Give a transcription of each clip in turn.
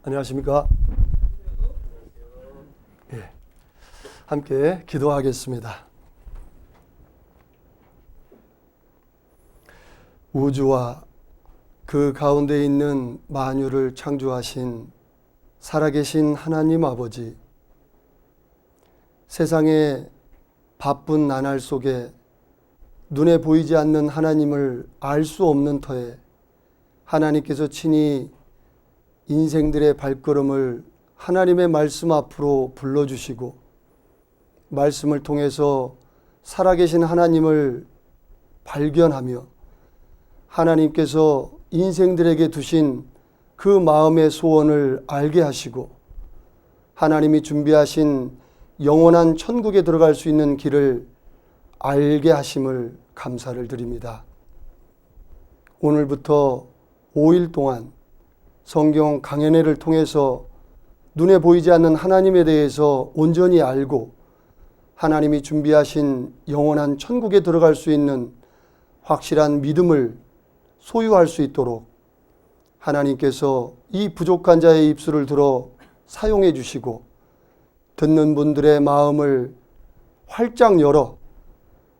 안녕하십니까? 예, 함께 기도하겠습니다. 우주와 그 가운데 있는 만유를 창조하신 살아계신 하나님 아버지, 세상의 바쁜 나날 속에 눈에 보이지 않는 하나님을 알 수 없는 터에 하나님께서 친히 인생들의 발걸음을 하나님의 말씀 앞으로 불러주시고 말씀을 통해서 살아계신 하나님을 발견하며 하나님께서 인생들에게 두신 그 마음의 소원을 알게 하시고 하나님이 준비하신 영원한 천국에 들어갈 수 있는 길을 알게 하심을 감사를 드립니다. 오늘부터 5일 동안 성경 강연회를 통해서 눈에 보이지 않는 하나님에 대해서 온전히 알고 하나님이 준비하신 영원한 천국에 들어갈 수 있는 확실한 믿음을 소유할 수 있도록 하나님께서 이 부족한 자의 입술을 들어 사용해 주시고 듣는 분들의 마음을 활짝 열어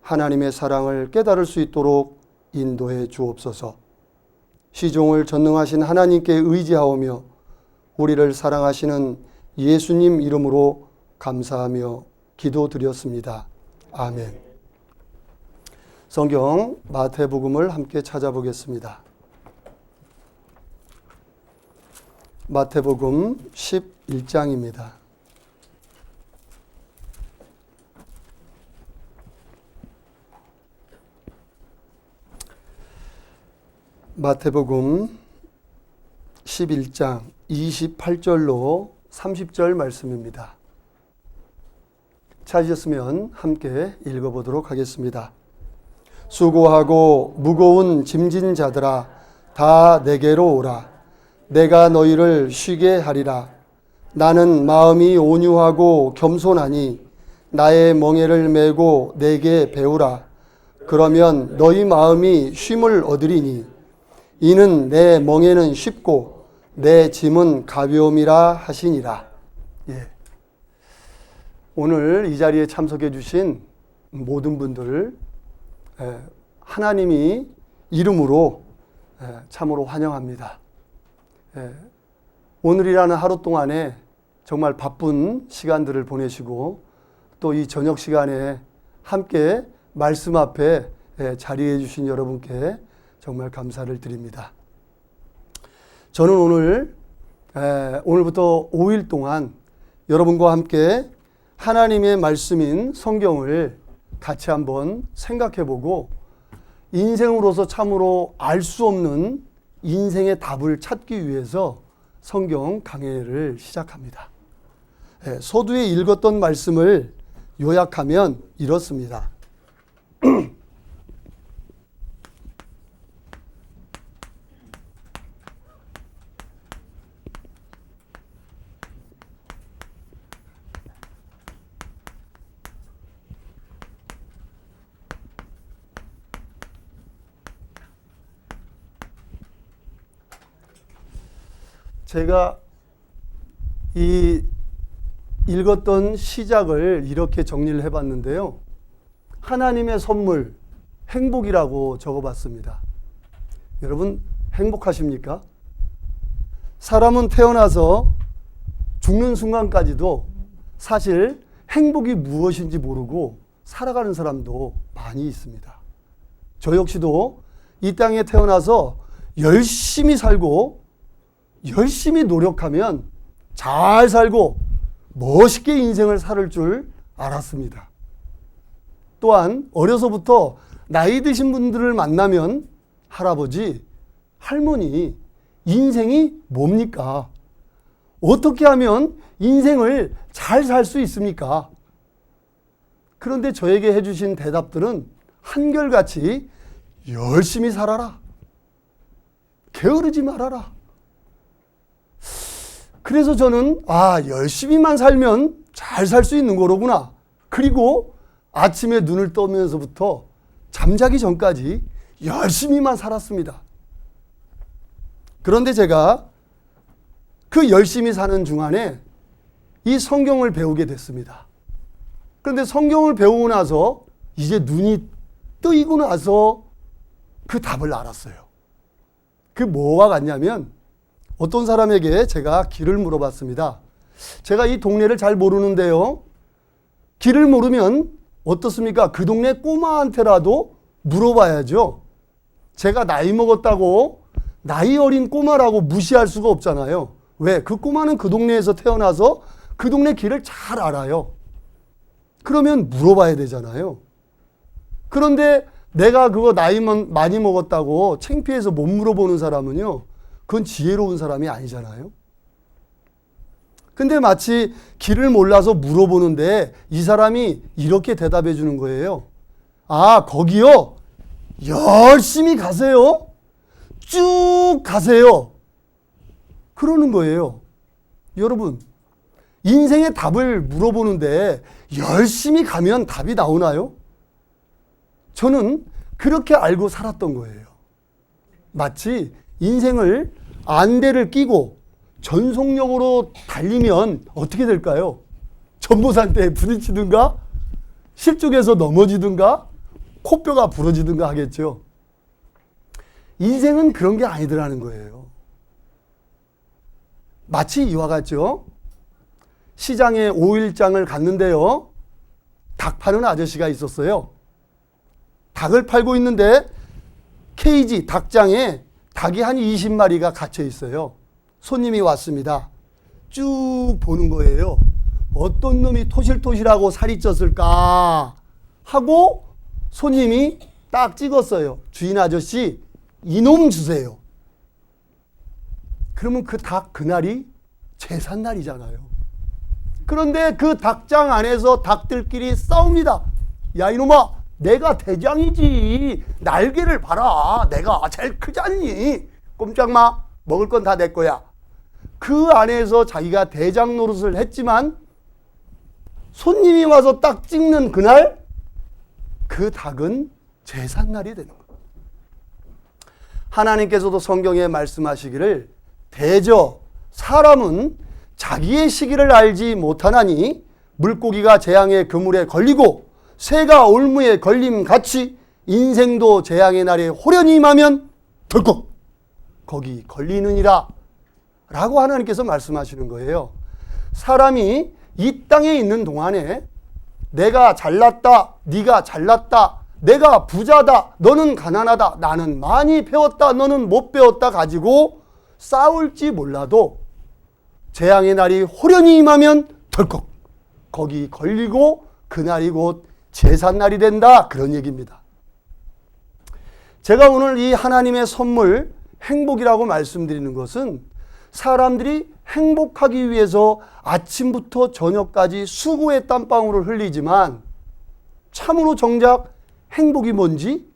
하나님의 사랑을 깨달을 수 있도록 인도해 주옵소서. 시종을 전능하신 하나님께 의지하오며 우리를 사랑하시는 예수님 이름으로 감사하며 기도드렸습니다. 아멘. 성경 마태복음을 함께 찾아보겠습니다. 마태복음 11장입니다. 마태복음 11장 28절로 30절 말씀입니다. 찾으셨으면 함께 읽어보도록 하겠습니다. 수고하고 무거운 짐진 자들아 다 내게로 오라. 내가 너희를 쉬게 하리라. 나는 마음이 온유하고 겸손하니 나의 멍에를 메고 내게 배우라. 그러면 너희 마음이 쉼을 얻으리니 이는 내 멍에는 쉽고 내 짐은 가벼움이라 하시니라. 예. 오늘 이 자리에 참석해 주신 모든 분들 하나님이 이름으로 참으로 환영합니다. 오늘이라는 하루 동안에 정말 바쁜 시간들을 보내시고 또 이 저녁 시간에 함께 말씀 앞에 자리해 주신 여러분께 정말 감사를 드립니다. 저는 오늘부터 5일 동안 여러분과 함께 하나님의 말씀인 성경을 같이 한번 생각해보고 인생으로서 참으로 알 수 없는 인생의 답을 찾기 위해서 성경 강해를 시작합니다. 서두에 읽었던 말씀을 요약하면 이렇습니다. 제가 이 읽었던 시작을 이렇게 정리를 해봤는데요. 하나님의 선물, 행복이라고 적어봤습니다. 여러분, 행복하십니까? 사람은 태어나서 죽는 순간까지도 사실 행복이 무엇인지 모르고 살아가는 사람도 많이 있습니다. 저 역시도 이 땅에 태어나서 열심히 살고 열심히 노력하면 잘 살고 멋있게 인생을 살 줄 알았습니다. 또한 어려서부터 나이 드신 분들을 만나면 할아버지, 할머니, 인생이 뭡니까? 어떻게 하면 인생을 잘 살 수 있습니까? 그런데 저에게 해주신 대답들은 한결같이 열심히 살아라. 게으르지 말아라. 그래서 저는 열심히만 살면 잘 살 수 있는 거로구나. 그리고 아침에 눈을 떠면서부터 잠자기 전까지 열심히만 살았습니다. 그런데 제가 그 열심히 사는 중간에 이 성경을 배우게 됐습니다. 그런데 성경을 배우고 나서 이제 눈이 뜨이고 나서 그 답을 알았어요. 그 뭐와 같냐면 어떤 사람에게 제가 길을 물어봤습니다. 제가 이 동네를 잘 모르는데요. 길을 모르면 어떻습니까? 그 동네 꼬마한테라도 물어봐야죠. 제가 나이 먹었다고 나이 어린 꼬마라고 무시할 수가 없잖아요. 왜? 그 꼬마는 그 동네에서 태어나서 그 동네 길을 잘 알아요. 그러면 물어봐야 되잖아요. 그런데 내가 그거 나이 많이 먹었다고 창피해서 못 물어보는 사람은요, 그건 지혜로운 사람이 아니잖아요. 근데 마치 길을 몰라서 물어보는데 이 사람이 이렇게 대답해 주는 거예요. 아, 거기요? 열심히 가세요. 쭉 가세요. 그러는 거예요. 여러분, 인생의 답을 물어보는데 열심히 가면 답이 나오나요? 저는 그렇게 알고 살았던 거예요. 마치 인생을 안대를 끼고 전속력으로 달리면 어떻게 될까요? 전보산대에 부딪히든가 실족해서 넘어지든가 코뼈가 부러지든가 하겠죠. 인생은 그런 게 아니더라는 거예요. 마치 이와 같죠. 시장에 5일장을 갔는데요. 닭 파는 아저씨가 있었어요. 닭을 팔고 있는데 케이지 닭장에 닭이 한 20마리가 갇혀 있어요. 손님이 왔습니다. 쭉 보는 거예요. 어떤 놈이 토실토실하고 살이 쪘을까 하고 손님이 딱 찍었어요. 주인 아저씨, 이놈 주세요. 그러면 그 닭 그날이 제삿날이잖아요. 그런데 그 닭장 안에서 닭들끼리 싸웁니다. 야, 이놈아, 내가 대장이지. 날개를 봐라. 내가 제일 크잖니. 꼼짝마. 먹을 건 다 내 거야. 그 안에서 자기가 대장 노릇을 했지만 손님이 와서 딱 찍는 그날 그 닭은 제삿날이 되는 거예요. 하나님께서도 성경에 말씀하시기를 대저 사람은 자기의 시기를 알지 못하나니 물고기가 재앙의 그물에 걸리고 새가 올무에 걸림같이 인생도 재앙의 날에 호련히 임하면 덜컥 거기 걸리느니라 라고 하나님께서 말씀하시는 거예요. 사람이 이 땅에 있는 동안에 내가 잘났다, 네가 잘났다, 내가 부자다, 너는 가난하다, 나는 많이 배웠다, 너는 못 배웠다 가지고 싸울지 몰라도 재앙의 날이 호련히 임하면 덜컥 거기 걸리고 그날이 곧 제삿날이 된다, 그런 얘기입니다. 제가 오늘 이 하나님의 선물 행복이라고 말씀드리는 것은 사람들이 행복하기 위해서 아침부터 저녁까지 수고의 땀방울을 흘리지만 참으로 정작 행복이 뭔지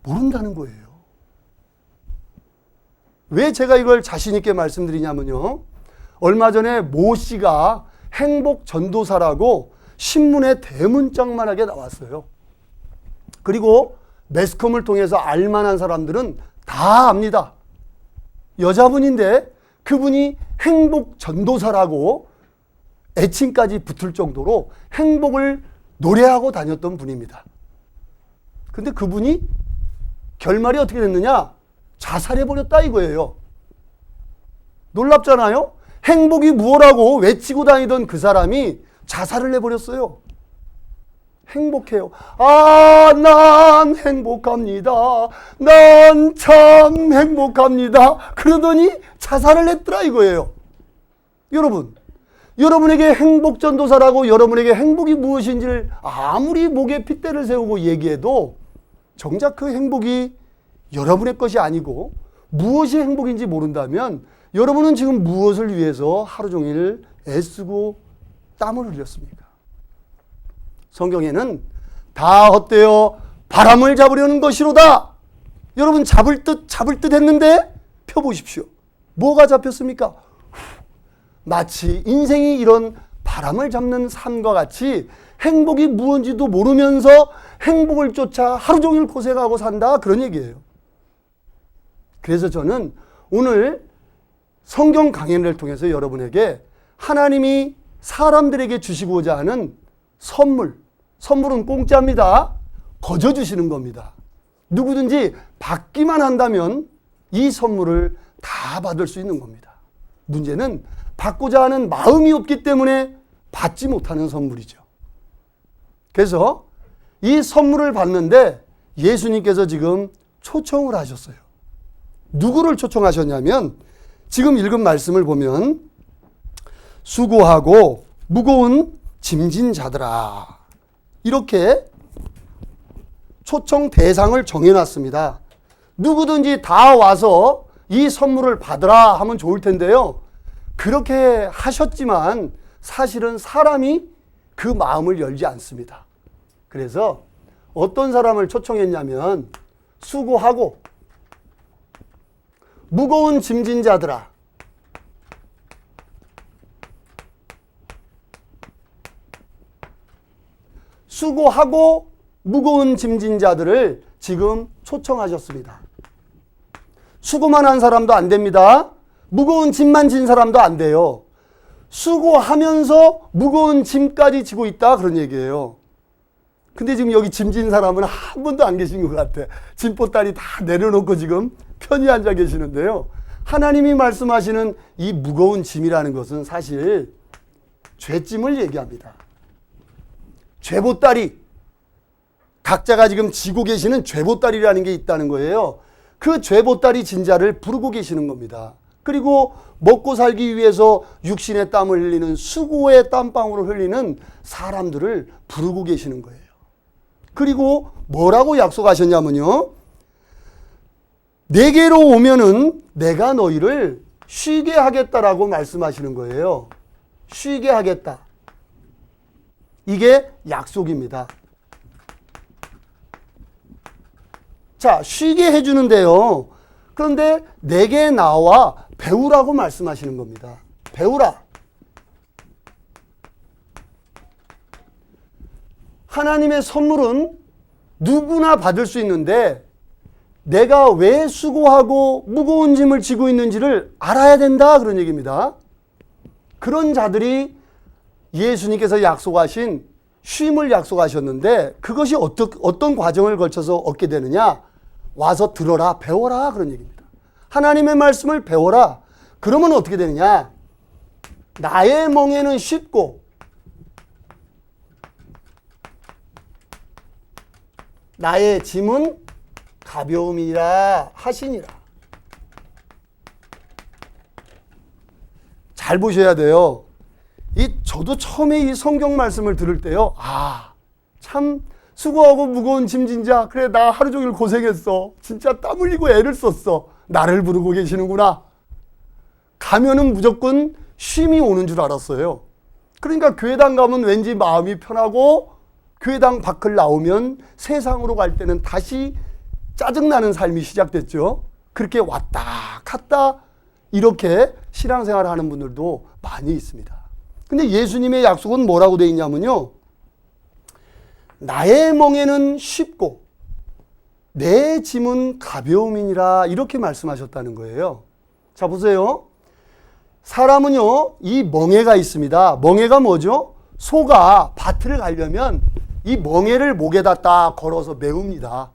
모른다는 거예요. 왜 제가 이걸 자신 있게 말씀드리냐면요. 얼마 전에 모 씨가 행복 전도사라고 신문에 대문짝만하게 나왔어요. 그리고 매스컴을 통해서 알만한 사람들은 다 압니다. 여자분인데 그분이 행복 전도사라고 애칭까지 붙을 정도로 행복을 노래하고 다녔던 분입니다. 근데 그분이 결말이 어떻게 됐느냐? 자살해버렸다 이거예요. 놀랍잖아요? 행복이 무엇라고 외치고 다니던 그 사람이 자살을 해버렸어요. 행복해요. 아, 난 행복합니다. 난 참 행복합니다. 그러더니 자살을 했더라 이거예요. 여러분, 여러분에게 행복전도사라고 여러분에게 행복이 무엇인지를 아무리 목에 핏대를 세우고 얘기해도 정작 그 행복이 여러분의 것이 아니고 무엇이 행복인지 모른다면 여러분은 지금 무엇을 위해서 하루 종일 애쓰고 땀을 흘렸습니까? 성경에는 다 헛되어 바람을 잡으려는 것이로다. 여러분 잡을 듯 했는데 펴보십시오. 뭐가 잡혔습니까? 마치 인생이 이런 바람을 잡는 삶과 같이 행복이 무엇인지도 모르면서 행복을 쫓아 하루 종일 고생하고 산다, 그런 얘기예요. 그래서 저는 오늘 성경 강연을 통해서 여러분에게 하나님이 사람들에게 주시고자 하는 선물은 공짜입니다. 거저 주시는 겁니다. 누구든지 받기만 한다면 이 선물을 다 받을 수 있는 겁니다. 문제는 받고자 하는 마음이 없기 때문에 받지 못하는 선물이죠. 그래서 이 선물을 받는데 예수님께서 지금 초청을 하셨어요. 누구를 초청하셨냐면 지금 읽은 말씀을 보면 수고하고 무거운 짐진 자들아, 이렇게 초청 대상을 정해놨습니다. 누구든지 다 와서 이 선물을 받으라 하면 좋을 텐데요. 그렇게 하셨지만 사실은 사람이 그 마음을 열지 않습니다. 그래서 어떤 사람을 초청했냐면 수고하고 무거운 짐진 자들아, 수고하고 무거운 짐진 자들을 지금 초청하셨습니다. 수고만 한 사람도 안 됩니다. 무거운 짐만 진 사람도 안 돼요. 수고하면서 무거운 짐까지 지고 있다, 그런 얘기예요. 근데 지금 여기 짐진 사람은 한 분도 안 계신 것 같아. 짐보따리 다 내려놓고 지금 편히 앉아 계시는데요. 하나님이 말씀하시는 이 무거운 짐이라는 것은 사실 죄짐을 얘기합니다. 죄보따리, 각자가 지금 지고 계시는 죄보따리라는 게 있다는 거예요. 그 죄보따리 진 자를 부르고 계시는 겁니다. 그리고 먹고 살기 위해서 육신의 땀을 흘리는, 수고의 땀방울을 흘리는 사람들을 부르고 계시는 거예요. 그리고 뭐라고 약속하셨냐면요, 내게로 오면은 내가 너희를 쉬게 하겠다라고 말씀하시는 거예요. 쉬게 하겠다. 이게 약속입니다. 자, 쉬게 해주는데요. 그런데 내게 나와 배우라고 말씀하시는 겁니다. 배우라. 하나님의 선물은 누구나 받을 수 있는데 내가 왜 수고하고 무거운 짐을 지고 있는지를 알아야 된다, 그런 얘기입니다. 그런 자들이 예수님께서 약속하신 쉼을 약속하셨는데 그것이 어떤 과정을 거쳐서 얻게 되느냐? 와서 들어라, 배워라, 그런 얘기입니다. 하나님의 말씀을 배워라. 그러면 어떻게 되느냐? 나의 멍에는 쉽고 나의 짐은 가벼움이라 하시니라. 잘 보셔야 돼요. 저도 처음에 이 성경 말씀을 들을 때요, 참 수고하고 무거운 짐진 자, 그래 나 하루 종일 고생했어, 진짜 땀 흘리고 애를 썼어, 나를 부르고 계시는구나. 가면은 무조건 쉼이 오는 줄 알았어요. 그러니까 교회당 가면 왠지 마음이 편하고 교회당 밖을 나오면 세상으로 갈 때는 다시 짜증나는 삶이 시작됐죠. 그렇게 왔다 갔다 이렇게 신앙생활을 하는 분들도 많이 있습니다. 근데 예수님의 약속은 뭐라고 되어 있냐면요, 나의 멍에는 쉽고 내 짐은 가벼움이니라, 이렇게 말씀하셨다는 거예요. 자, 보세요. 사람은요, 이 멍에가 있습니다. 멍에가 뭐죠? 소가 밭을 가려면 이 멍에를 목에다 딱 걸어서 메웁니다.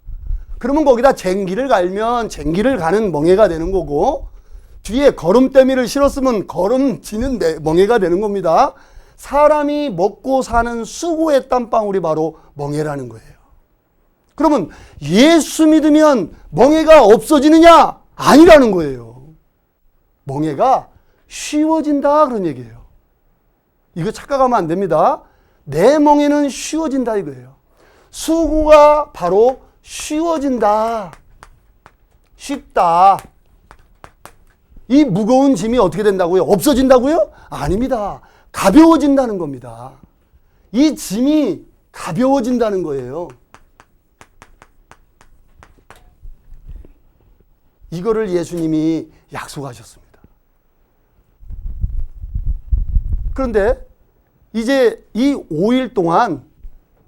그러면 거기다 쟁기를 갈면 쟁기를 가는 멍에가 되는 거고, 뒤에 거름대미를 실었으면 거름지는 멍에가 되는 겁니다. 사람이 먹고 사는 수고의 땀방울이 바로 멍에라는 거예요. 그러면 예수 믿으면 멍에가 없어지느냐? 아니라는 거예요. 멍에가 쉬워진다, 그런 얘기예요. 이거 착각하면 안 됩니다. 내 멍에는 쉬워진다, 이거예요. 수고가 바로 쉬워진다. 쉽다. 이 무거운 짐이 어떻게 된다고요? 없어진다고요? 아닙니다. 가벼워진다는 겁니다. 이 짐이 가벼워진다는 거예요. 이거를 예수님이 약속하셨습니다. 그런데 이제 이 5일 동안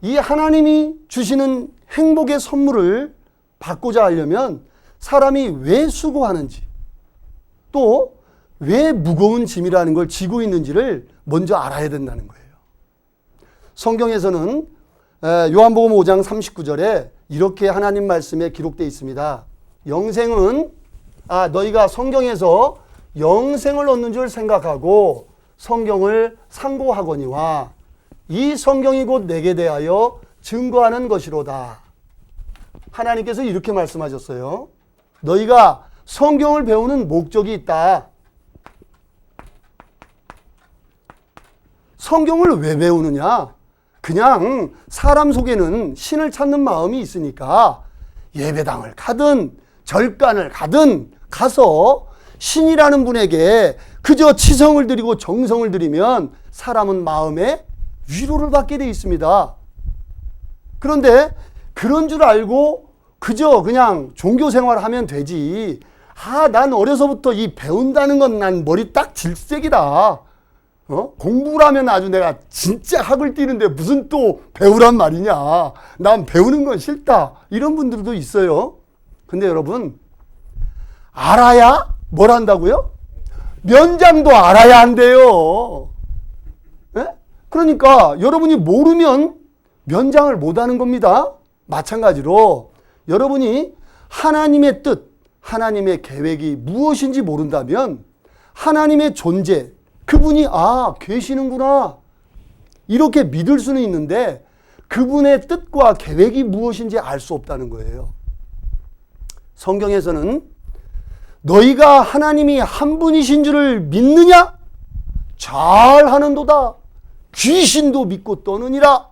이 하나님이 주시는 행복의 선물을 받고자 하려면 사람이 왜 수고하는지, 또 왜 무거운 짐이라는 걸 지고 있는지를 먼저 알아야 된다는 거예요. 성경에서는 요한복음 5장 39절에 이렇게 하나님 말씀에 기록되어 있습니다. 영생은 너희가 성경에서 영생을 얻는 줄 생각하고 성경을 상고하거니와 이 성경이 곧 내게 대하여 증거하는 것이로다. 하나님께서 이렇게 말씀하셨어요. 너희가 성경을 배우는 목적이 있다. 성경을 왜 배우느냐? 그냥 사람 속에는 신을 찾는 마음이 있으니까 예배당을 가든 절간을 가든 가서 신이라는 분에게 그저 치성을 드리고 정성을 드리면 사람은 마음에 위로를 받게 되어 있습니다. 그런데 그런 줄 알고 그저 그냥 종교 생활을 하면 되지. 난 어려서부터 이 배운다는 건 난 머리 딱 질색이다. 공부를 하면 아주 내가 진짜 학을 띄는데 무슨 또 배우란 말이냐. 난 배우는 건 싫다. 이런 분들도 있어요. 근데 여러분, 알아야 뭘 한다고요? 면장도 알아야 한대요. 네? 그러니까 여러분이 모르면 면장을 못하는 겁니다. 마찬가지로 여러분이 하나님의 뜻, 하나님의 계획이 무엇인지 모른다면 하나님의 존재, 그분이 계시는구나 이렇게 믿을 수는 있는데 그분의 뜻과 계획이 무엇인지 알 수 없다는 거예요. 성경에서는 너희가 하나님이 한 분이신 줄을 믿느냐? 잘하는도다. 귀신도 믿고 떠느니라.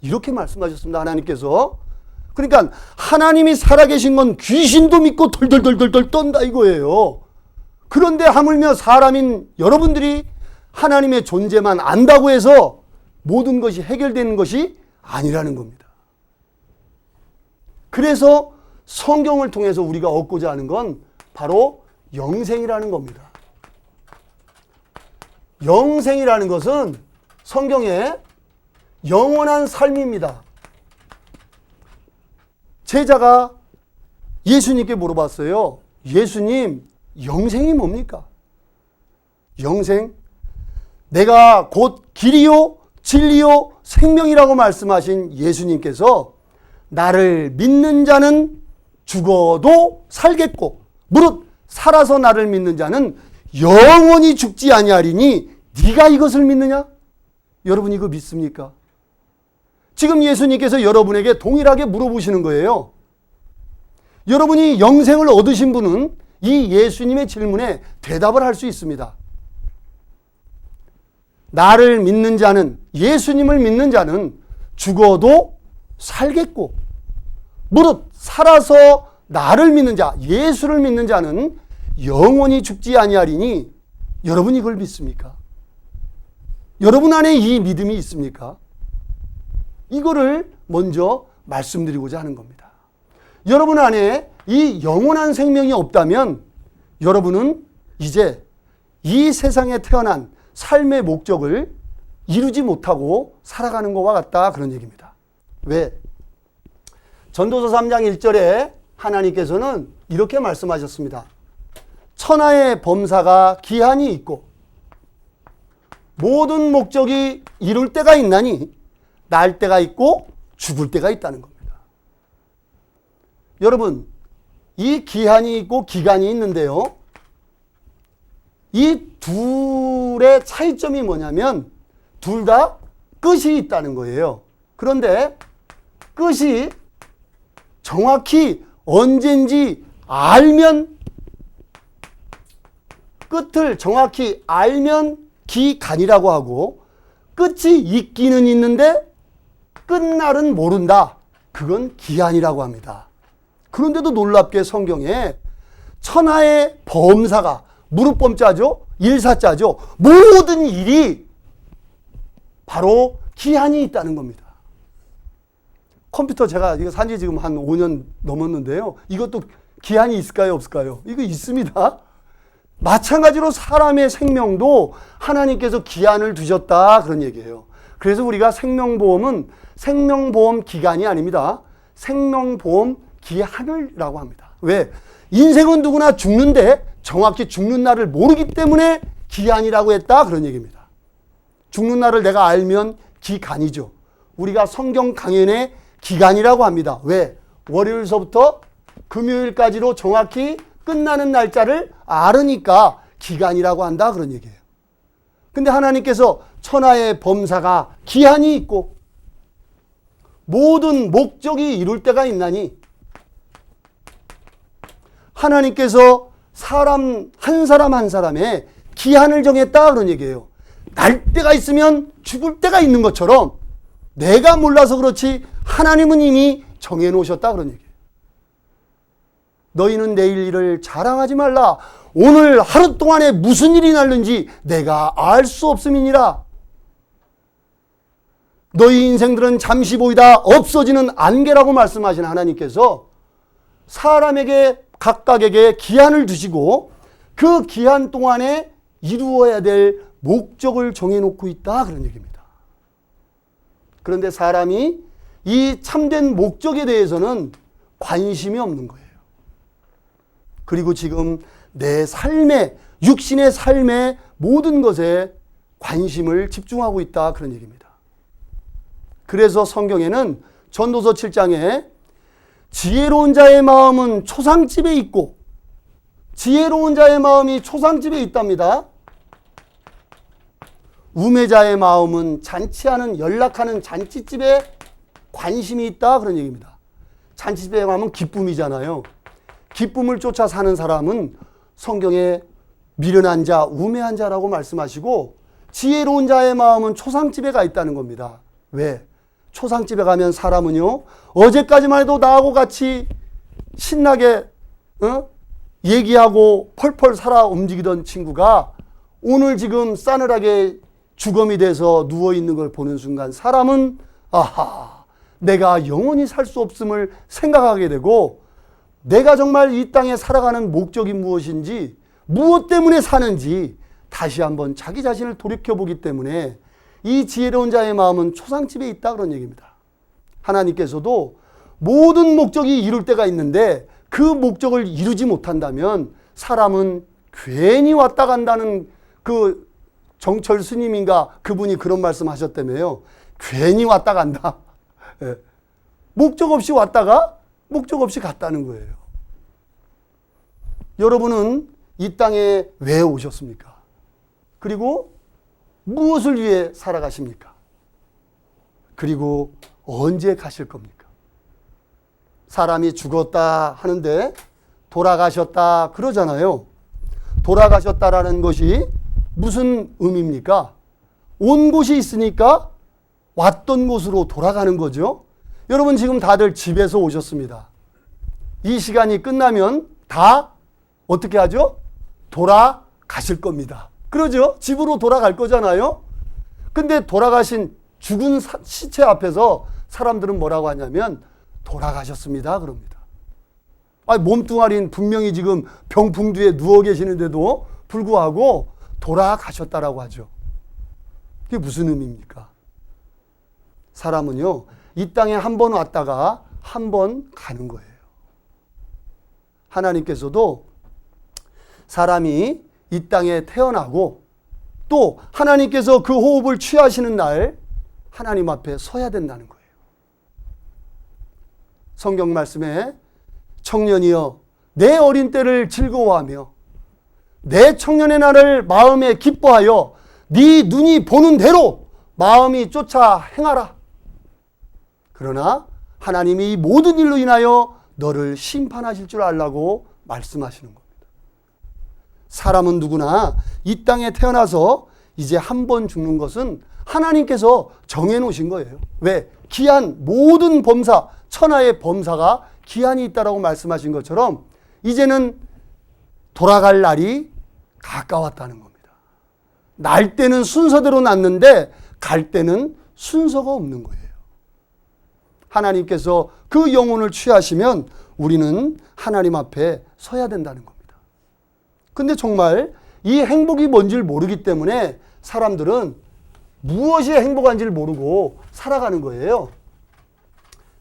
이렇게 말씀하셨습니다. 하나님께서. 그러니까 하나님이 살아계신 건 귀신도 믿고 덜덜덜덜 떤다 이거예요. 그런데 하물며 사람인 여러분들이 하나님의 존재만 안다고 해서 모든 것이 해결되는 것이 아니라는 겁니다. 그래서 성경을 통해서 우리가 얻고자 하는 건 바로 영생이라는 겁니다. 영생이라는 것은 성경의 영원한 삶입니다. 제자가 예수님께 물어봤어요. 예수님, 영생이 뭡니까? 영생? 내가 곧 길이요, 진리요, 생명이라고 말씀하신 예수님께서 나를 믿는 자는 죽어도 살겠고 무릇 살아서 나를 믿는 자는 영원히 죽지 아니하리니 네가 이것을 믿느냐? 여러분 이거 믿습니까? 지금 예수님께서 여러분에게 동일하게 물어보시는 거예요. 여러분이 영생을 얻으신 분은 이 예수님의 질문에 대답을 할 수 있습니다. 나를 믿는 자는, 예수님을 믿는 자는 죽어도 살겠고 무릇 살아서 나를 믿는 자, 예수를 믿는 자는 영원히 죽지 아니하리니 여러분 이걸 믿습니까? 여러분 안에 이 믿음이 있습니까? 이거를 먼저 말씀드리고자 하는 겁니다. 여러분 안에 이 영원한 생명이 없다면 여러분은 이제 이 세상에 태어난 삶의 목적을 이루지 못하고 살아가는 것과 같다 그런 얘기입니다. 왜? 전도서 3장 1절에 하나님께서는 이렇게 말씀하셨습니다. 천하의 범사가 기한이 있고 모든 목적이 이룰 때가 있나니 날 때가 있고 죽을 때가 있다는 겁니다. 여러분, 이 기한이 있고 기간이 있는데요. 이 둘의 차이점이 뭐냐면 둘 다 끝이 있다는 거예요. 그런데 끝이 정확히 언젠지 알면, 끝을 정확히 알면 기간이라고 하고 끝이 있기는 있는데 끝날은 모른다. 그건 기한이라고 합니다. 그런데도 놀랍게 성경에 천하의 범사가 무릎범자죠. 일사자죠. 모든 일이 바로 기한이 있다는 겁니다. 컴퓨터 제가 이거 산지 지금 한 5년 넘었는데요. 이것도 기한이 있을까요? 없을까요? 이거 있습니다. 마찬가지로 사람의 생명도 하나님께서 기한을 두셨다 그런 얘기예요. 그래서 우리가 생명보험은 생명보험 기간이 아닙니다. 생명보험 기한을라고 합니다. 왜? 인생은 누구나 죽는데 정확히 죽는 날을 모르기 때문에 기한이라고 했다, 그런 얘기입니다. 죽는 날을 내가 알면 기간이죠. 우리가 성경 강연의 기간이라고 합니다. 왜? 월요일서부터 금요일까지로 정확히 끝나는 날짜를 알으니까 기간이라고 한다, 그런 얘기예요. 근데 하나님께서 천하의 범사가 기한이 있고 모든 목적이 이룰 때가 있나니 하나님께서 사람 한 사람에 기한을 정했다, 그런 얘기예요. 날 때가 있으면 죽을 때가 있는 것처럼 내가 몰라서 그렇지 하나님은 이미 정해놓으셨다, 그런 얘기예요. 너희는 내일 일을 자랑하지 말라. 오늘 하루 동안에 무슨 일이 날는지 내가 알 수 없음이니라. 너희 인생들은 잠시 보이다 없어지는 안개라고 말씀하신 하나님께서 사람에게 각각에게 기한을 두시고 그 기한 동안에 이루어야 될 목적을 정해놓고 있다, 그런 얘기입니다. 그런데 사람이 이 참된 목적에 대해서는 관심이 없는 거예요. 그리고 지금 내 삶의, 육신의 삶의 모든 것에 관심을 집중하고 있다, 그런 얘기입니다. 그래서 성경에는 전도서 7장에 지혜로운 자의 마음은 초상집에 있고, 지혜로운 자의 마음이 초상집에 있답니다. 우매자의 마음은 잔치하는, 연락하는 잔치집에 관심이 있다, 그런 얘기입니다. 잔치집에 가면 기쁨이잖아요. 기쁨을 쫓아 사는 사람은 성경에 미련한 자, 우매한 자라고 말씀하시고, 지혜로운 자의 마음은 초상집에 가 있다는 겁니다. 왜? 초상집에 가면 사람은요, 어제까지만 해도 나하고 같이 신나게 얘기하고 펄펄 살아 움직이던 친구가 오늘 지금 싸늘하게 주검이 돼서 누워있는 걸 보는 순간 사람은 아하, 내가 영원히 살 수 없음을 생각하게 되고, 내가 정말 이 땅에 살아가는 목적이 무엇인지, 무엇 때문에 사는지 다시 한번 자기 자신을 돌이켜보기 때문에 이 지혜로운 자의 마음은 초상집에 있다, 그런 얘기입니다. 하나님께서도 모든 목적이 이룰 때가 있는데 그 목적을 이루지 못한다면 사람은 괜히 왔다 간다는, 그 정철 스님인가 그분이 그런 말씀 하셨다며요. 괜히 왔다 간다. 목적 없이 왔다가 목적 없이 갔다는 거예요. 여러분은 이 땅에 왜 오셨습니까? 그리고 무엇을 위해 살아가십니까? 그리고 언제 가실 겁니까? 사람이 죽었다 하는데 돌아가셨다 그러잖아요. 돌아가셨다라는 것이 무슨 의미입니까? 온 곳이 있으니까 왔던 곳으로 돌아가는 거죠. 여러분 지금 다들 집에서 오셨습니다. 이 시간이 끝나면 다 어떻게 하죠? 돌아가실 겁니다. 그러죠? 집으로 돌아갈 거잖아요. 근데 돌아가신 죽은 시체 앞에서 사람들은 뭐라고 하냐면 돌아가셨습니다 그럽니다. 몸뚱아리는 분명히 지금 병풍두에 누워 계시는데도 불구하고 돌아가셨다라고 하죠. 그게 무슨 의미입니까? 사람은요, 이 땅에 한 번 왔다가 한 번 가는 거예요. 하나님께서도 사람이 이 땅에 태어나고 또 하나님께서 그 호흡을 취하시는 날 하나님 앞에 서야 된다는 거예요. 성경 말씀에 청년이여 내 어린 때를 즐거워하며 내 청년의 날을 마음에 기뻐하여 네 눈이 보는 대로 마음이 쫓아 행하라. 그러나 하나님이 이 모든 일로 인하여 너를 심판하실 줄 알라고 말씀하시는 겁니다. 사람은 누구나 이 땅에 태어나서 이제 한 번 죽는 것은 하나님께서 정해놓으신 거예요. 왜? 기한, 모든 범사, 천하의 범사가 기한이 있다라고 말씀하신 것처럼 이제는 돌아갈 날이 가까웠다는 겁니다. 날 때는 순서대로 났는데 갈 때는 순서가 없는 거예요. 하나님께서 그 영혼을 취하시면 우리는 하나님 앞에 서야 된다는 겁니다. 근데 정말 이 행복이 뭔지를 모르기 때문에 사람들은 무엇이 행복한지를 모르고 살아가는 거예요.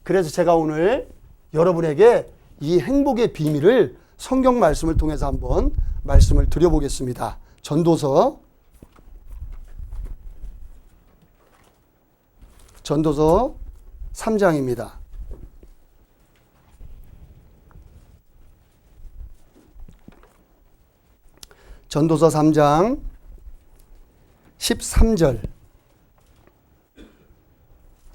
그래서 제가 오늘 여러분에게 이 행복의 비밀을 성경 말씀을 통해서 한번 말씀을 드려보겠습니다. 전도서 3장입니다. 전도서 3장 13절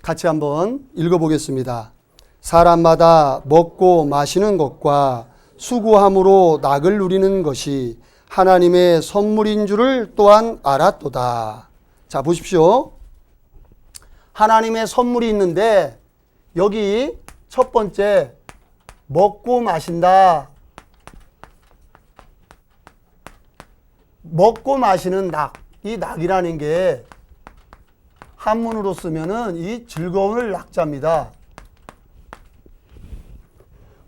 같이 한번 읽어보겠습니다. 사람마다 먹고 마시는 것과 수고함으로 낙을 누리는 것이 하나님의 선물인 줄을 또한 알았도다. 자, 보십시오. 하나님의 선물이 있는데 여기 첫 번째 먹고 마신다. 먹고 마시는 낙. 이 낙이라는 게 한문으로 쓰면은 이 즐거움을 낙자입니다.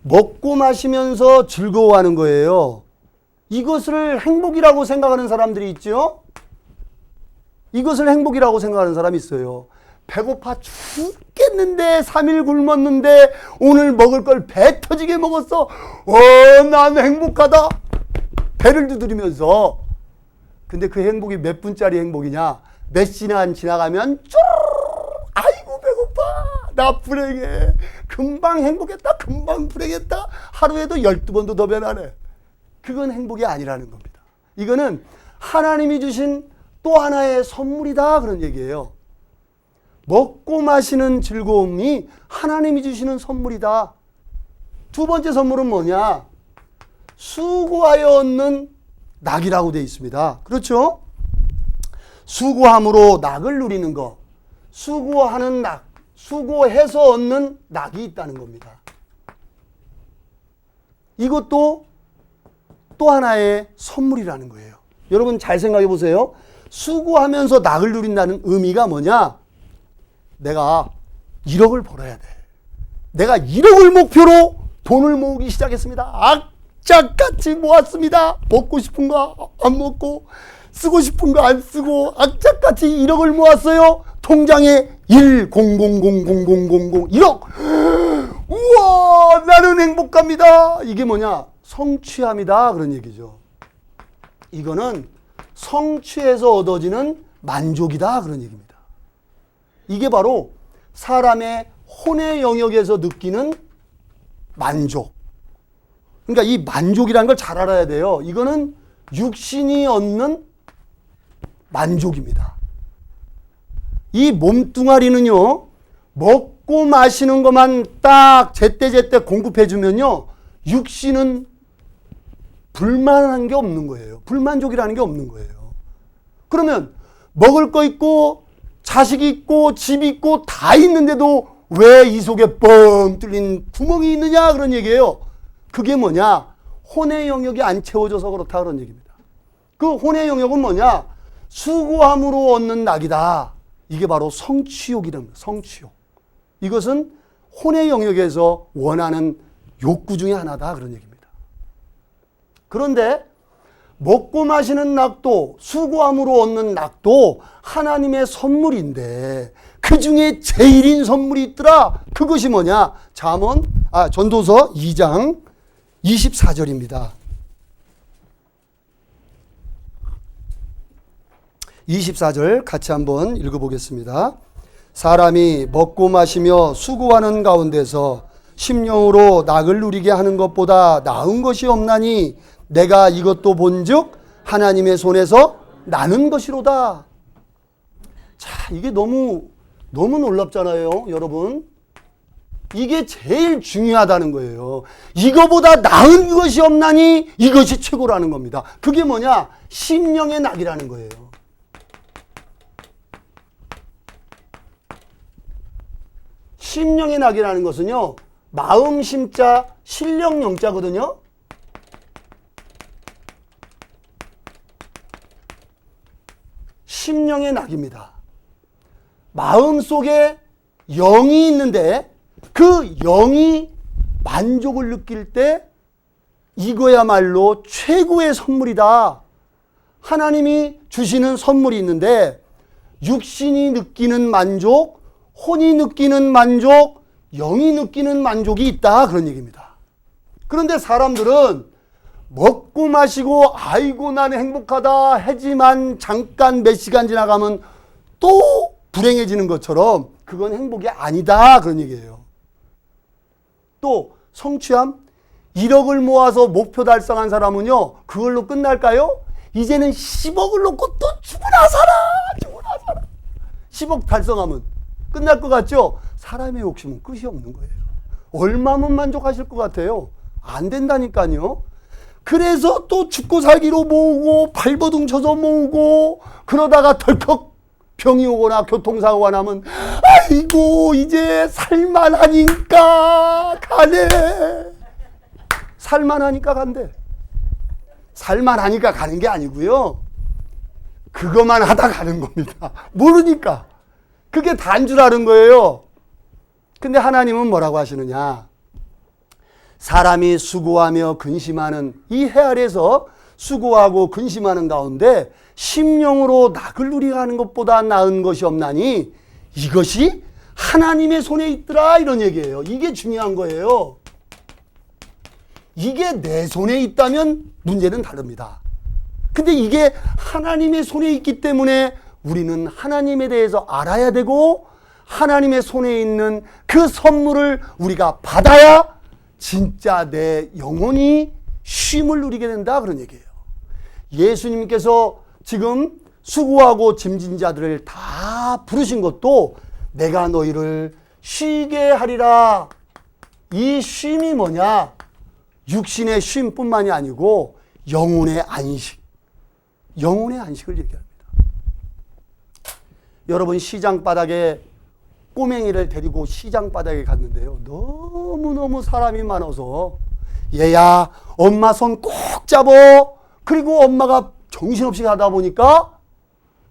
먹고 마시면서 즐거워하는 거예요. 이것을 행복이라고 생각하는 사람들이 있죠? 이것을 행복이라고 생각하는 사람이 있어요. 배고파 죽겠는데 3일 굶었는데 오늘 먹을 걸 배 터지게 먹었어. 난 행복하다. 배를 두드리면서. 근데 그 행복이 몇 분짜리 행복이냐? 몇 시간 지나가면 쪼르르 아이고 배고파. 나 불행해. 금방 행복했다. 금방 불행했다. 하루에도 12번도 더 변하네. 그건 행복이 아니라는 겁니다. 이거는 하나님이 주신 또 하나의 선물이다. 그런 얘기예요. 먹고 마시는 즐거움이 하나님이 주시는 선물이다. 두 번째 선물은 뭐냐? 수고하여 얻는 낙이라고 되어 있습니다. 그렇죠? 수고함으로 낙을 누리는 것. 수고하는 낙. 수고해서 얻는 낙이 있다는 겁니다. 이것도 또 하나의 선물이라는 거예요. 여러분 잘 생각해 보세요. 수고하면서 낙을 누린다는 의미가 뭐냐? 내가 1억을 벌어야 돼. 내가 1억을 목표로 돈을 모으기 시작했습니다. 악착같이 모았습니다. 먹고 싶은 거 안 먹고 쓰고 싶은 거 안 쓰고 악착같이 1억을 모았어요. 통장에 100000000 1억. 우와, 나는 행복합니다. 이게 뭐냐? 성취함이다. 그런 얘기죠. 이거는 성취해서 얻어지는 만족이다. 그런 얘기입니다. 이게 바로 사람의 혼의 영역에서 느끼는 만족. 그러니까 이 만족이라는 걸 잘 알아야 돼요. 이거는 육신이 얻는 만족입니다. 이 몸뚱아리는요, 먹고 마시는 것만 딱 제때제때 공급해 주면요, 육신은 불만한 게 없는 거예요. 불만족이라는 게 없는 거예요. 그러면 먹을 거 있고 자식 있고 집 있고 다 있는데도 왜 이 속에 뻥 뚫린 구멍이 있느냐 그런 얘기예요. 그게 뭐냐? 혼의 영역이 안 채워져서 그렇다 그런 얘기입니다. 그 혼의 영역은 뭐냐? 수고함으로 얻는 낙이다. 이게 바로 성취욕이랍니다. 성취욕. 이것은 혼의 영역에서 원하는 욕구 중에 하나다 그런 얘기입니다. 그런데 먹고 마시는 낙도, 수고함으로 얻는 낙도 하나님의 선물인데 그 중에 제일인 선물이 있더라. 그것이 뭐냐? 전도서 2장 24절입니다. 24절 같이 한번 읽어보겠습니다. 사람이 먹고 마시며 수고하는 가운데서 심령으로 낙을 누리게 하는 것보다 나은 것이 없나니 내가 이것도 본즉 하나님의 손에서 나는 것이로다. 자, 이게 너무 놀랍잖아요, 여러분. 이게 제일 중요하다는 거예요. 이거보다 나은 것이 없나니 이것이 최고라는 겁니다. 그게 뭐냐? 심령의 낙이라는 거예요. 심령의 낙이라는 것은요, 마음 심자, 신령 영자거든요. 심령의 낙입니다. 마음 속에 영이 있는데 그 영이 만족을 느낄 때 이거야말로 최고의 선물이다. 하나님이 주시는 선물이 있는데 육신이 느끼는 만족, 혼이 느끼는 만족, 영이 느끼는 만족이 있다. 그런 얘기입니다. 그런데 사람들은 먹고 마시고 아이고 나는 행복하다 하지만 잠깐 몇 시간 지나가면 또 불행해지는 것처럼 그건 행복이 아니다, 그런 얘기예요. 또 성취함, 1억을 모아서 목표 달성한 사람은요, 그걸로 끝날까요? 이제는 10억을 놓고 또 죽으나 살아. 10억 달성하면 끝날 것 같죠? 사람의 욕심은 끝이 없는 거예요. 얼마면 만족하실 것 같아요? 안 된다니까요. 그래서 또 죽고 살기로 모으고 발버둥 쳐서 모으고 그러다가 덜컥 병이 오거나 교통사고가 나면 아이고 이제 살만하니까 가네. 살만하니까 간대. 살만하니까 가는 게 아니고요. 그것만 하다 가는 겁니다. 모르니까. 그게 다인 줄 아는 거예요. 근데 하나님은 뭐라고 하시느냐. 사람이 수고하며 근심하는 이 해 아래서 수고하고 근심하는 가운데 심령으로 낙을 누리게 하는 것보다 나은 것이 없나니 이것이 하나님의 손에 있더라, 이런 얘기예요. 이게 중요한 거예요. 이게 내 손에 있다면 문제는 다릅니다. 근데 이게 하나님의 손에 있기 때문에 우리는 하나님에 대해서 알아야 되고 하나님의 손에 있는 그 선물을 우리가 받아야 진짜 내 영혼이 쉼을 누리게 된다, 그런 얘기예요. 예수님께서 지금 수고하고 짐진 자들을 다 부르신 것도 내가 너희를 쉬게 하리라. 이 쉼이 뭐냐? 육신의 쉼뿐만이 아니고 영혼의 안식. 영혼의 안식을 얘기합니다. 여러분, 시장 바닥에 꼬맹이를 데리고 시장 바닥에 갔는데요. 너무너무 사람이 많아서 얘야 엄마 손 꼭 잡어. 그리고 엄마가 정신없이 가다 보니까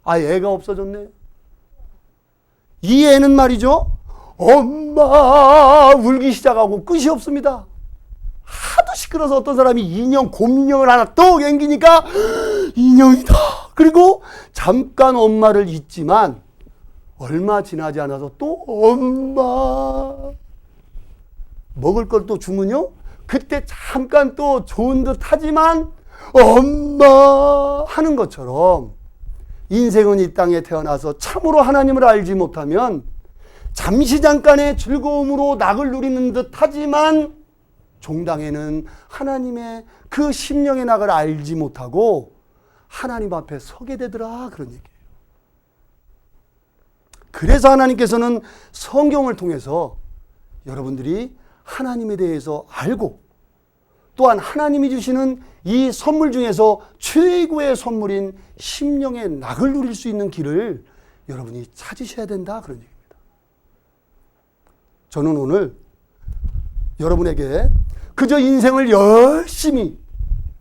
애가 없어졌네. 이 애는 말이죠. 엄마 울기 시작하고 끝이 없습니다. 하도 시끄러워서 어떤 사람이 인형, 곰인형을 하나 떡 앵기니까 인형이다. 그리고 잠깐 엄마를 잊지만 얼마 지나지 않아서 또 엄마. 먹을 걸 또 주면요, 그때 잠깐 또 좋은 듯 하지만 엄마 하는 것처럼 인생은 이 땅에 태어나서 참으로 하나님을 알지 못하면 잠시 잠깐의 즐거움으로 낙을 누리는 듯 하지만 종당에는 하나님의 그 심령의 낙을 알지 못하고 하나님 앞에 서게 되더라, 그런 얘기예요. 그래서 하나님께서는 성경을 통해서 여러분들이 하나님에 대해서 알고 또한 하나님이 주시는 이 선물 중에서 최고의 선물인 심령의 낙을 누릴 수 있는 길을 여러분이 찾으셔야 된다, 그런 얘기입니다. 저는 오늘 여러분에게 그저 인생을 열심히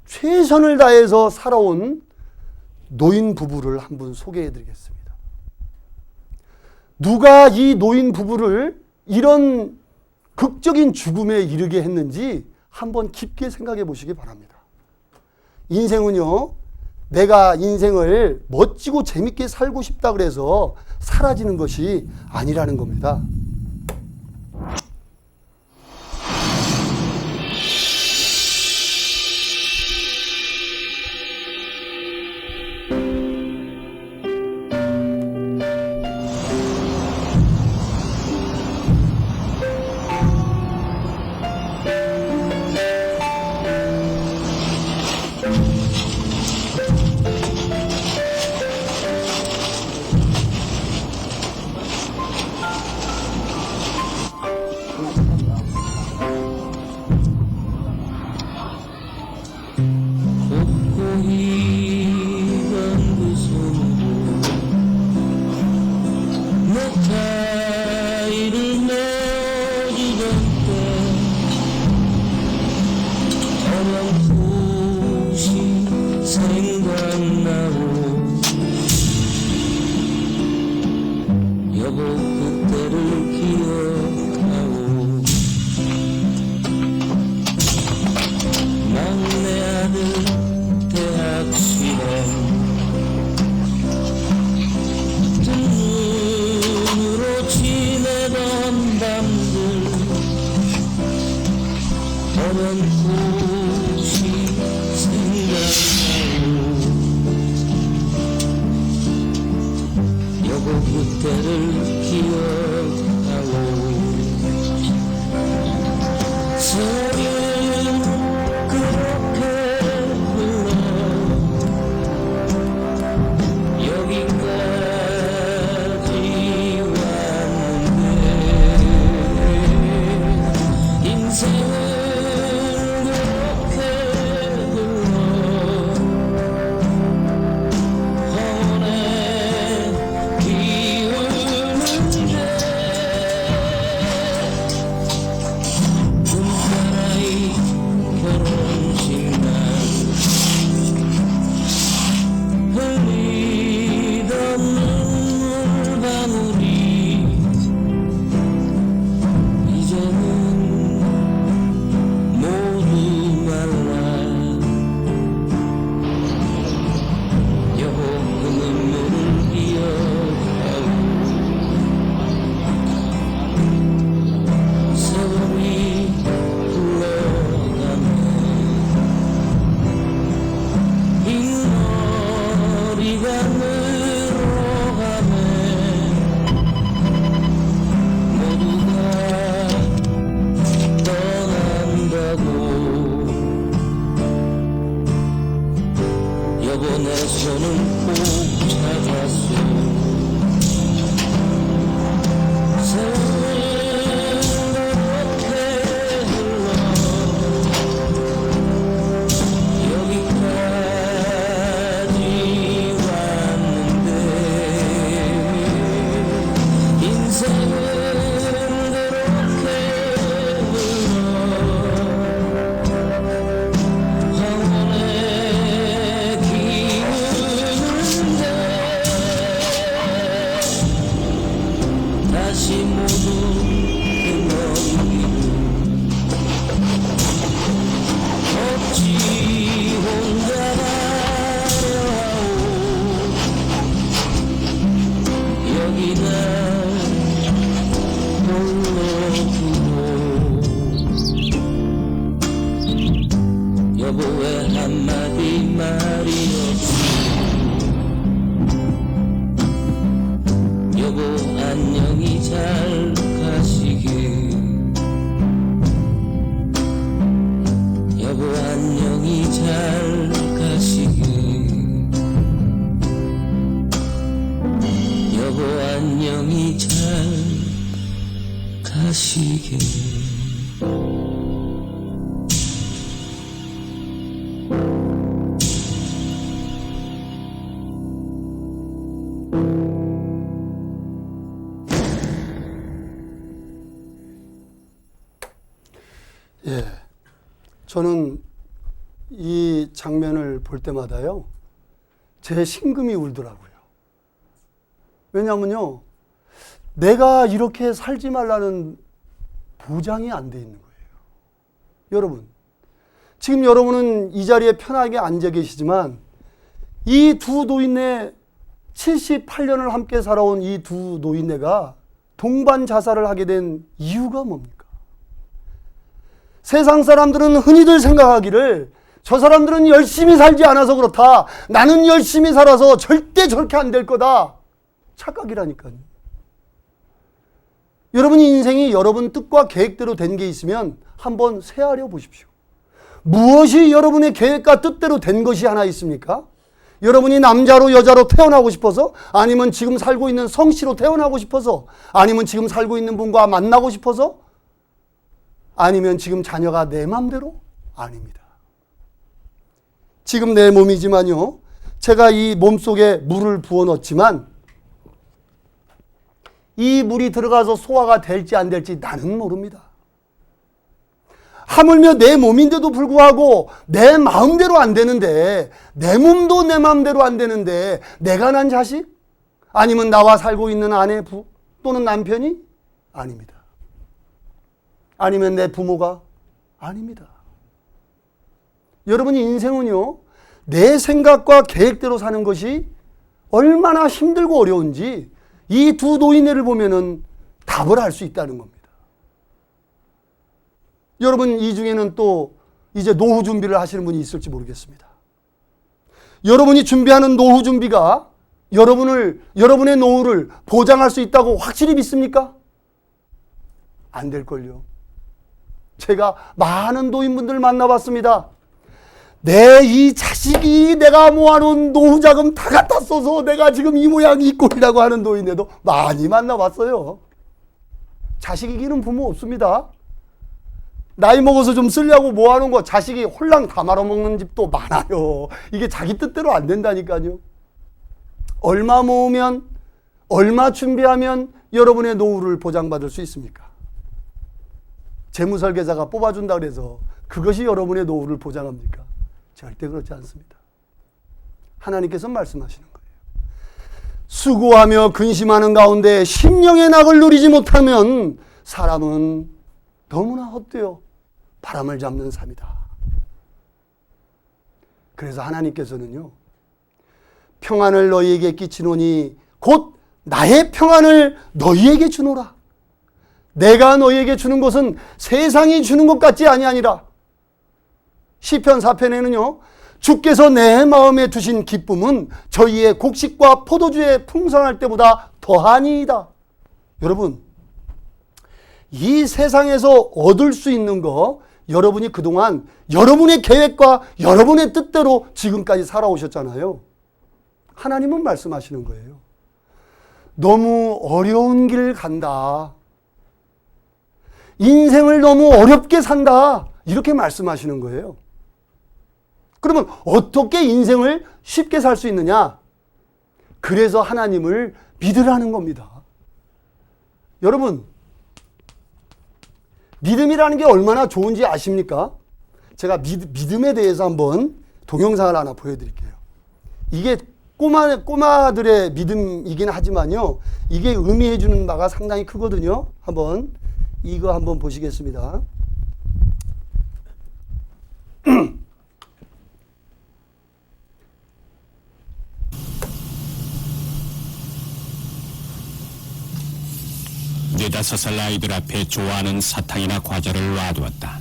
최선을 다해서 살아온 노인 부부를 한 분 소개해 드리겠습니다. 누가 이 노인 부부를 이런 극적인 죽음에 이르게 했는지 한번 깊게 생각해 보시기 바랍니다. 인생은요, 내가 인생을 멋지고 재밌게 살고 싶다 그래서 사라지는 것이 아니라는 겁니다. 그때를 기억하고 세월은 그렇게 흘러 여기까지 왔는데 인생은 그렇게 흘러 허원에 기우는데 눈가라이 결혼식날 흘리던 눈물방울이 이제는 모두 말라 여보 그 눈물을 기억하고 세월이 흘러가면 흰머리가 늘어가네 모두가 떠난다고 여보 내 손을 꼭 잡았어 세월은 그렇게 흘러 여기까지 왔는데 인생은 그렇게 흘러 황혼에 기우는데 다시 모두 끊어지기를 어찌 혼자 가려 하오 여기나 홀로 두고 여보 왜 한마디 말이 없어 여보 안녕히 잘 가시게 여보 안녕히 잘 가시게 여보 안녕히 잘 가시게 예, 저는 이 장면을 볼 때마다요, 제 심금이 울더라고요. 왜냐하면요, 내가 이렇게 살지 말라는 보장이 안 돼 있는 거예요. 여러분, 지금 여러분은 이 자리에 편하게 앉아 계시지만 이 두 노인네 78년을 함께 살아온 이 두 노인네가 동반 자살을 하게 된 이유가 뭡니까? 세상 사람들은 흔히들 생각하기를 저 사람들은 열심히 살지 않아서 그렇다. 나는 열심히 살아서 절대 저렇게 안 될 거다. 착각이라니까요. 여러분 인생이 여러분 뜻과 계획대로 된 게 있으면 한번 새하려 보십시오. 무엇이 여러분의 계획과 뜻대로 된 것이 하나 있습니까? 여러분이 남자로 여자로 태어나고 싶어서, 아니면 지금 살고 있는 성씨로 태어나고 싶어서, 아니면 지금 살고 있는 분과 만나고 싶어서, 아니면 지금 자녀가 내 맘대로? 아닙니다. 지금 내 몸이지만요, 제가 이 몸속에 물을 부어 넣었지만 이 물이 들어가서 소화가 될지 안 될지 나는 모릅니다. 하물며 내 몸인데도 불구하고 내 마음대로 안 되는데, 내 몸도 내 마음대로 안 되는데 내가 난 자식? 아니면 나와 살고 있는 아내, 또는 남편이? 아닙니다. 아니면 내 부모가? 아닙니다. 여러분 인생은요, 내 생각과 계획대로 사는 것이 얼마나 힘들고 어려운지 이 두 노인네를 보면은 답을 알 수 있다는 겁니다. 여러분 이 중에는 또 이제 노후 준비를 하시는 분이 있을지 모르겠습니다. 여러분이 준비하는 노후 준비가 여러분의 노후를 보장할 수 있다고 확실히 믿습니까? 안 될걸요. 제가 많은 노인분들 만나봤습니다. 내 이 자식이 내가 모아놓은 노후자금 다 갖다 써서 내가 지금 이 모양 이 꼴이라고 하는 노인네도 많이 만나봤어요. 자식이기는 부모 없습니다. 나이 먹어서 좀 쓰려고 모아놓은 거 자식이 홀랑 다 말아먹는 집도 많아요. 이게 자기 뜻대로 안 된다니까요. 얼마 모으면, 얼마 준비하면 여러분의 노후를 보장받을 수 있습니까? 재무설계사가 뽑아준다 그래서 그것이 여러분의 노후를 보장합니까? 절대 그렇지 않습니다. 하나님께서 말씀하시는 거예요. 수고하며 근심하는 가운데 심령의 낙을 누리지 못하면 사람은 너무나 헛되어 바람을 잡는 삶이다. 그래서 하나님께서는요, 평안을 너희에게 끼치노니 곧 나의 평안을 너희에게 주노라. 내가 너희에게 주는 것은 세상이 주는 것 같지 아니하니라. 시편 4편에는요, 주께서 내 마음에 두신 기쁨은 저희의 곡식과 포도주에 풍성할 때보다 더하니이다. 여러분, 이 세상에서 얻을 수 있는 거, 여러분이 그동안 여러분의 계획과 여러분의 뜻대로 지금까지 살아오셨잖아요. 하나님은 말씀하시는 거예요. 너무 어려운 길 간다. 인생을 너무 어렵게 산다. 이렇게 말씀하시는 거예요. 그러면 어떻게 인생을 쉽게 살 수 있느냐? 그래서 하나님을 믿으라는 겁니다. 여러분, 믿음이라는 게 얼마나 좋은지 아십니까? 제가 믿음에 대해서 한번 동영상을 하나 보여드릴게요. 이게 꼬마들의 믿음이긴 하지만요, 이게 의미해 주는 바가 상당히 크거든요. 이거 한번 보시겠습니다. 네다섯 살 아이들 앞에 좋아하는 사탕이나 과자를 놔두었다.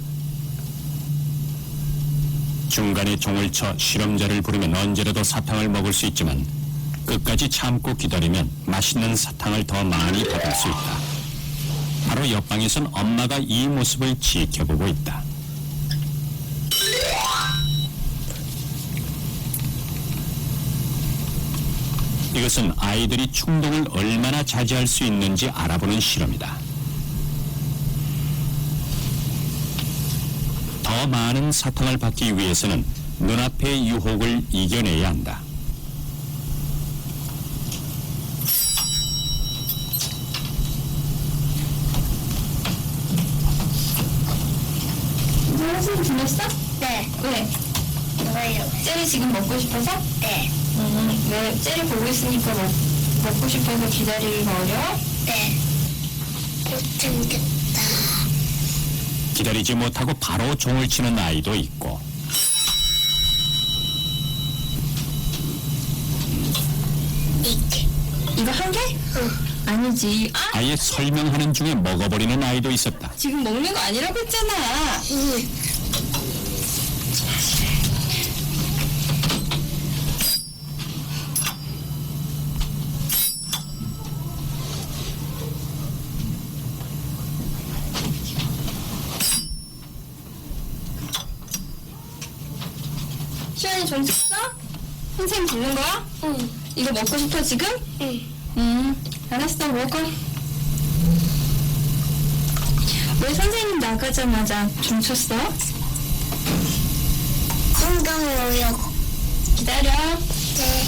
중간에 종을 쳐 실험자를 부르면 언제라도 사탕을 먹을 수 있지만 끝까지 참고 기다리면 맛있는 사탕을 더 많이 받을 수 있다. 바로 옆방에선 엄마가 이 모습을 지켜보고 있다. 이것은 아이들이 충동을 얼마나 자제할 수 있는지 알아보는 실험이다. 더 많은 사탕을 받기 위해서는 눈앞의 유혹을 이겨내야 한다. 선생님 불렀어? 네. 왜? 왜요? 젤리 지금 먹고 싶어서? 네. 왜 젤리 보고 있으니까 먹고 싶어서 기다리기가 어려워? 네. 못하겠다. 기다리지 못하고 바로 종을 치는 아이도 있고, 이거 한 개? 아니지. 아예 설명하는 중에 먹어버리는 아이도 있었다. 지금 먹는 거 아니라고 했잖아. 시원이 좀 쳤어? 선생님 부른 거야? 응. 이거 먹고 싶어 지금? 응. 알았어, 먹어. 왜 선생님 나가자마자 좀 쳤어? 건강 오려고. 기다려. 네.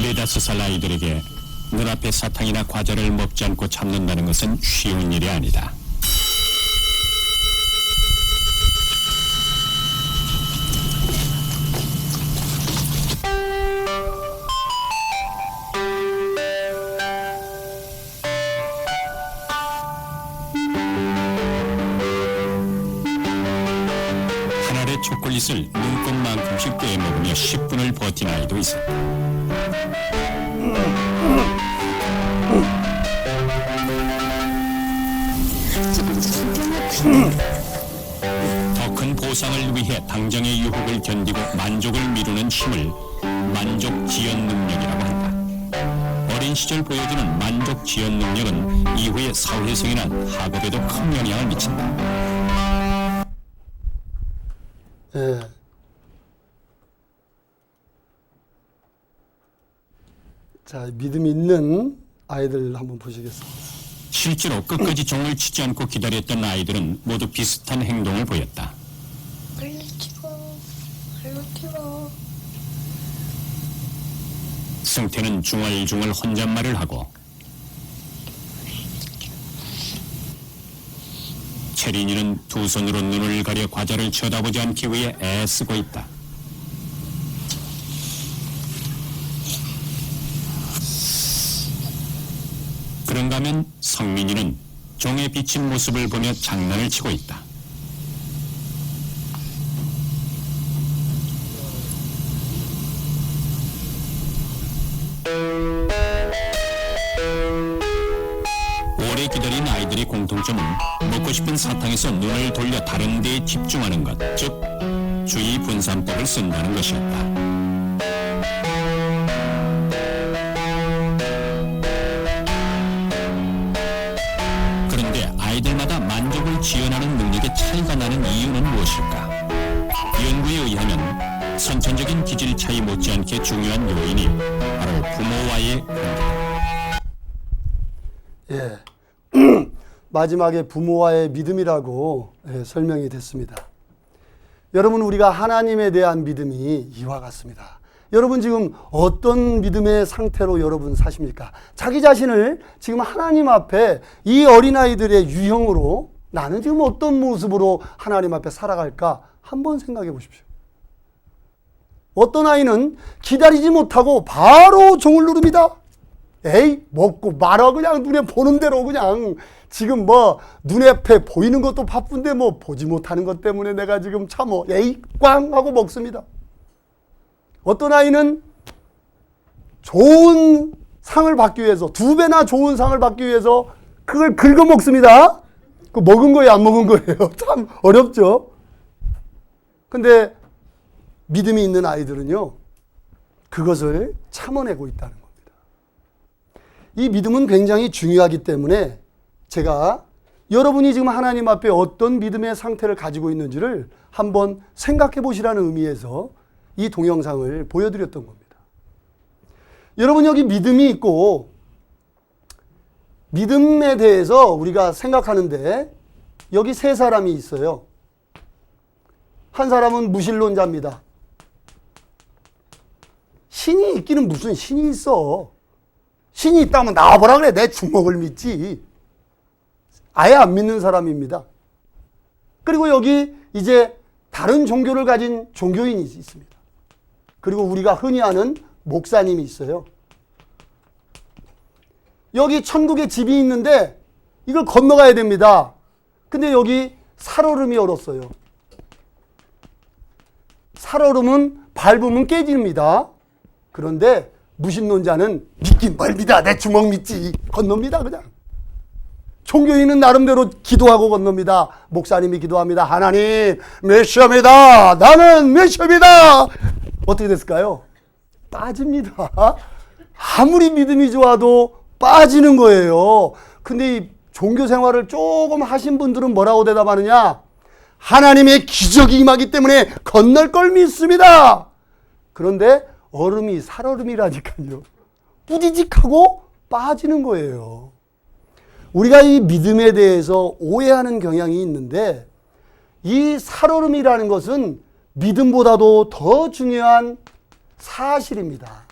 네다섯 살 아이들에게 눈앞의 사탕이나 과자를 먹지 않고 참는다는 것은 쉬운 일이 아니다. 한 알의 초콜릿을 눈곱만큼씩 떼먹으며 10분을 버틴 아이도 있었다. 보상을 위해 당장의 유혹을 견디고 만족을 미루는 힘을 만족 지연 능력이라고 한다. 어린 시절 보여주는 만족 지연 능력은 이후의 사회성이나 학업에도 큰 영향을 미친다. 예. 자, 믿음 있는 아이들 한번 보시겠습니다. 실제로 끝까지 종을 치지 않고 기다렸던 아이들은 모두 비슷한 행동을 보였다. 얼른 찍어. 얼른 찍어. 승태는 중얼중얼 혼잣말을 하고 채린이는 두 손으로 눈을 가려 과자를 쳐다보지 않기 위해 애쓰고 있다. 그런가 하면 성민이는 종에 비친 모습을 보며 장난을 치고 있다. 오래 기다린 아이들의 공통점은 먹고 싶은 사탕에서 눈을 돌려 다른 데에 집중하는 것, 즉 주의 분산법을 쓴다는 것이었다. 그런데 아이들마다 만족을 지연하는 능력에 차이가 나는 이유는 무엇일까? 연구에 의하면 선천적인 기질 차이 못지않게 중요한 요인이 바로 부모와의 관계다. 예. 마지막에 부모와의 믿음이라고 설명이 됐습니다. 여러분, 우리가 하나님에 대한 믿음이 이와 같습니다. 여러분 지금 어떤 믿음의 상태로 여러분 사십니까? 자기 자신을 지금 하나님 앞에 이 어린아이들의 유형으로 나는 지금 어떤 모습으로 하나님 앞에 살아갈까 한번 생각해 보십시오. 어떤 아이는 기다리지 못하고 바로 종을 누릅니다. 에이, 먹고 말아 그냥 눈에 보는 대로 그냥 지금 뭐 눈앞에 보이는 것도 바쁜데 뭐 보지 못하는 것 때문에 내가 지금 참어 에이 꽝 하고 먹습니다. 어떤 아이는 좋은 상을 받기 위해서 2배나 좋은 상을 받기 위해서 그걸 긁어 먹습니다. 그 먹은 거예요, 안 먹은 거예요? 참 어렵죠. 근데 믿음이 있는 아이들은요, 그것을 참아내고 있다는 겁니다. 이 믿음은 굉장히 중요하기 때문에 제가 여러분이 지금 하나님 앞에 어떤 믿음의 상태를 가지고 있는지를 한번 생각해 보시라는 의미에서 이 동영상을 보여드렸던 겁니다. 여러분, 여기 믿음이 있고 믿음에 대해서 우리가 생각하는데 여기 3사람이 있어요. 한 사람은 무신론자입니다. 신이 있기는 무슨 신이 있어. 신이 있다면 나와보라 그래. 내 주먹을 믿지. 아예 안 믿는 사람입니다. 그리고 여기 이제 다른 종교를 가진 종교인이 있습니다. 그리고 우리가 흔히 아는 목사님이 있어요. 여기 천국에 집이 있는데 이걸 건너가야 됩니다. 근데 여기 살얼음이 얼었어요. 살얼음은 밟으면 깨집니다. 그런데 무신론자는 믿긴 멀니다. 내 주먹 믿지. 건넙니다 그냥. 종교인은 나름대로 기도하고 건넙니다. 목사님이 기도합니다. 하나님 메시아입니다. 나는 메시아입니다. 어떻게 됐을까요? 빠집니다. 아무리 믿음이 좋아도 빠지는 거예요. 근데 이 종교 생활을 조금 하신 분들은 뭐라고 대답하느냐? 하나님의 기적이 임하기 때문에 건널 걸 믿습니다. 그런데 얼음이 살얼음이라니까요. 뿌디직하고 빠지는 거예요. 우리가 이 믿음에 대해서 오해하는 경향이 있는데 이 살얼음이라는 것은 믿음보다도 더 중요한 사실입니다.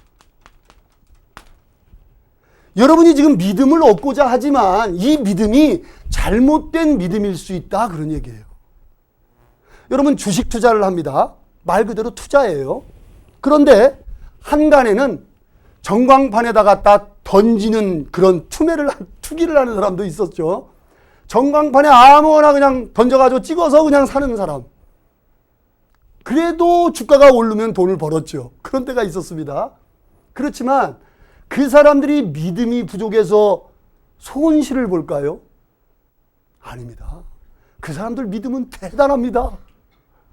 여러분이 지금 믿음을 얻고자 하지만 이 믿음이 잘못된 믿음일 수 있다, 그런 얘기예요. 여러분, 주식 투자를 합니다. 말 그대로 투자예요. 그런데 한간에는 전광판에다가 딱 던지는 그런 투기를 하는 사람도 있었죠. 전광판에 아무거나 그냥 던져가지고 찍어서 그냥 사는 사람. 그래도 주가가 오르면 돈을 벌었죠. 그런 때가 있었습니다. 그렇지만 그 사람들이 믿음이 부족해서 손실을 볼까요? 아닙니다. 그 사람들 믿음은 대단합니다.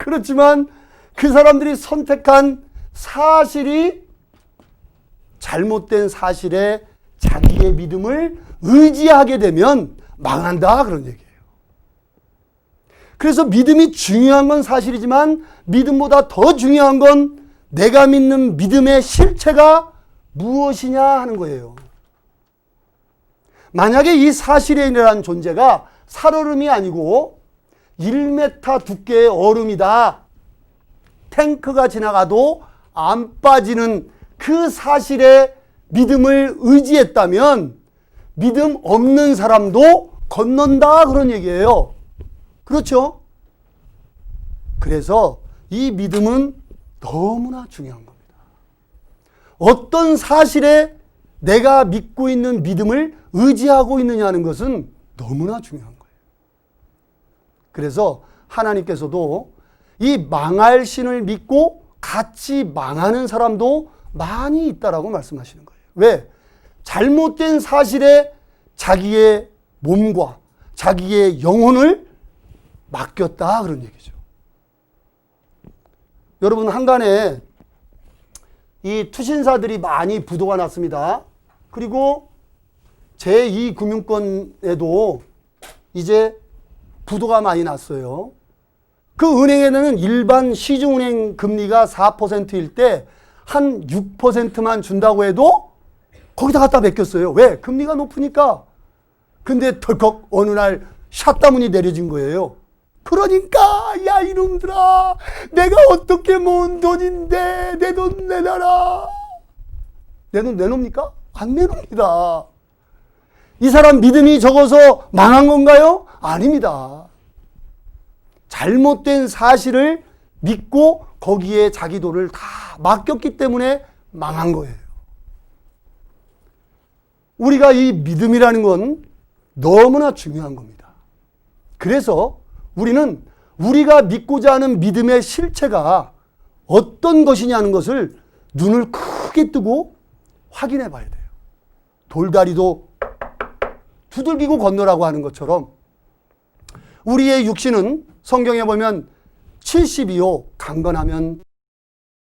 그렇지만 그 사람들이 선택한 사실이 잘못된 사실에 자기의 믿음을 의지하게 되면 망한다, 그런 얘기예요. 그래서 믿음이 중요한 건 사실이지만 믿음보다 더 중요한 건 내가 믿는 믿음의 실체가 무엇이냐 하는 거예요. 만약에 이 사실이라는 존재가 살얼음이 아니고 1m 두께의 얼음이다. 탱크가 지나가도 안 빠지는 그 사실에 믿음을 의지했다면 믿음 없는 사람도 건넌다, 그런 얘기예요. 그렇죠? 그래서 이 믿음은 너무나 중요한 겁니다. 어떤 사실에 내가 믿고 있는 믿음을 의지하고 있느냐는 것은 너무나 중요한 거예요. 그래서 하나님께서도 이 망할 신을 믿고 같이 망하는 사람도 많이 있다라고 말씀하시는 거예요. 왜? 잘못된 사실에 자기의 몸과 자기의 영혼을 맡겼다, 그런 얘기죠. 여러분, 한간에 이 투신사들이 많이 부도가 났습니다. 그리고 제2금융권에도 이제 부도가 많이 났어요. 그 은행에는 일반 시중은행 금리가 4%일 때 한 6%만 준다고 해도 거기다 갖다 맡겼어요. 왜? 금리가 높으니까. 근데 덜컥 어느 날 샷다운이 내려진 거예요. 그러니까 야 이놈들아, 내가 어떻게 모은 돈인데 내 돈 내놔라. 내 돈 내놓습니까? 안 내놓습니다. 이 사람 믿음이 적어서 망한 건가요? 아닙니다. 잘못된 사실을 믿고 거기에 자기 돈을 다 맡겼기 때문에 망한 거예요. 우리가 이 믿음이라는 건 너무나 중요한 겁니다. 그래서 우리는 우리가 믿고자 하는 믿음의 실체가 어떤 것이냐는 것을 눈을 크게 뜨고 확인해 봐야 돼요. 돌다리도 두들기고 건너라고 하는 것처럼 우리의 육신은 성경에 보면 72호 강건하면